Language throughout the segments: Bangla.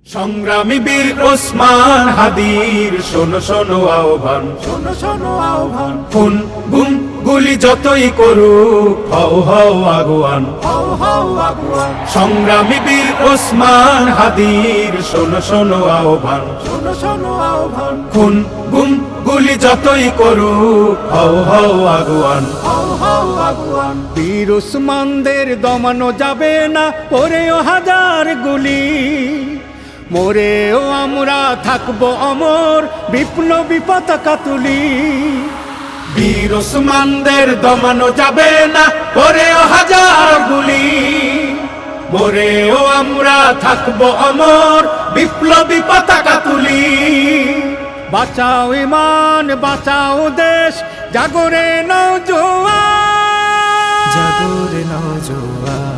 সংগ্রামী বীর ওসমান হাদির শোনো শোনো আহ্বান, শোনো শোনো আহ্বান। খুন গুম গুলি যতই করুক হও হও আগুয়ান, হও হও আগুয়ান। সংগ্রামী বীর ওসমান হাদির শোনো শোনো আহ্বান, শোনো শোনো আহ্বান। খুন গুম গুলি যতই করুক হও হও আগুয়ান, হও হও আগুয়ান। বীর ওসমানদের দমানো যাবে না, পরেও হাজার গুলি। মরেও আমরা থাকবো অমর, বিপ্লবী পতাকা তুলি। বীর ওসমানদের দমানো যাবে না, পরেও হাজার গুলি। মরেও আমরা থাকবো অমর, বিপ্লবী পতাকা তুলি। বাঁচাও ইমান, বাঁচাও দেশ, জাগরে নওজোয়ান, জাগরে নওজোয়ান।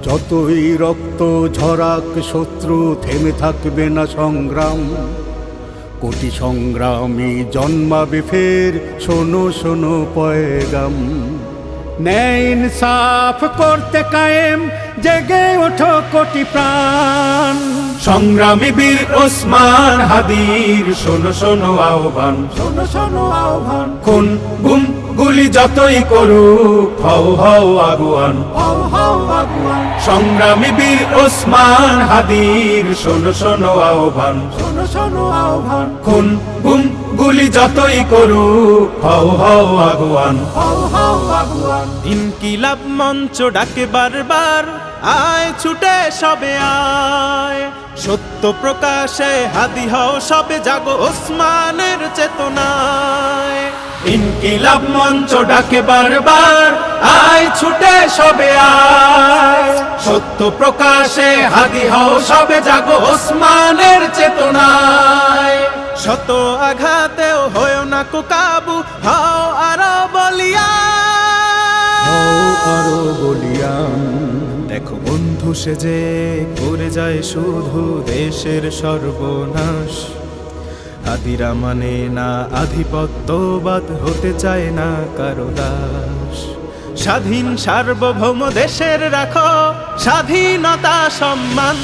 যতই রক্ত ঝরাক শত্রু, থেমে থাকবে না সংগ্রাম। কোটি সংগ্রামী জন্মাবে ফের, শোনো শোনো পয়গাম। ন্যায় ইনসাফ করতে কায়েম, জেগে ওঠো কোটি প্রাণ। সংগ্রামী বীর ওসমান হাদির শোনো শোনো আহ্বান, শোনো শোনো আহ্বান। খুন গুম গুলি যতই করুক হও হও আগুয়ান, হও হও আগুয়ান। সংগ্রামী বীর ওসমান হাদির শোনো শোনো আহ্বান, শোনো শোনো আহ্বান। খুন গুম গুলি যতই করুক হও হও আগুয়ান, হও হও আগুয়ান। ইনকিলাব মঞ্চ ডাকে বারবার, আয় ছুটে সবে আয়। সত্য প্রকাশে হাদি হও সবে, জাগো ওসমানের চেতনায়। ইনকিলাব মঞ্চ ডাকে বারবার, আয় ছুটে সবে আয়। সত্য প্রকাশে হাদি হও সবে, জাগো ওসমানের চেতনায়। শত আঘাতেও হয় না কো কাবু, হও আরো বলিয়ান, হও আরো বলিয়ান। দেখো বন্ধু সেজে করে যায় শুধু দেশের সর্বনাশ। হাদিরা মানে না আধিপত্যবাদ, হতে চায় না কারো দাস। স্বাধীন সার্বভৌম দেশের রাখো স্বাধীনতা সম্মান।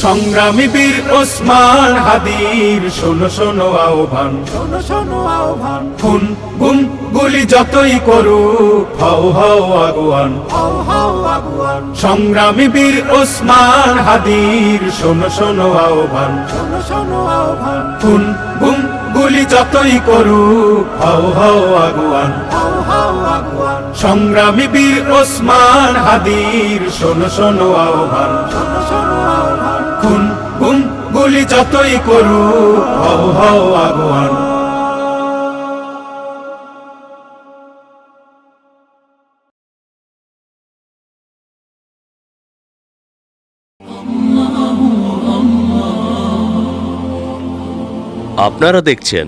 সংগ্রামী বীর ওসমান হাদির শোনো শোনো আহ্বান, শোনো শোনো আহ্বান। খুন গুম গুলি যতই করুক হও হও আগুয়ান, হও হও আগুয়ান। সংগ্রামী বীর ওসমান হাদির শোনো শোনো আহ্বান, শোনো শোনো আহ্বান। খুন গুম গুলি যতই করুক হও হও আগুয়ান, হও হও আগুয়ান। সংগ্রামী বীর ওসমান হাদির শোনো শোনো আহ্বান, শোনো শোনো আহ্বান। খুন গুম গুলি যতই করুক হও হও আগুয়ান। আপনারা দেখছেন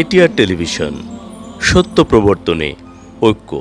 এটিআর টেলিভিশন, সত্য প্রবর্তনে ঐক্য।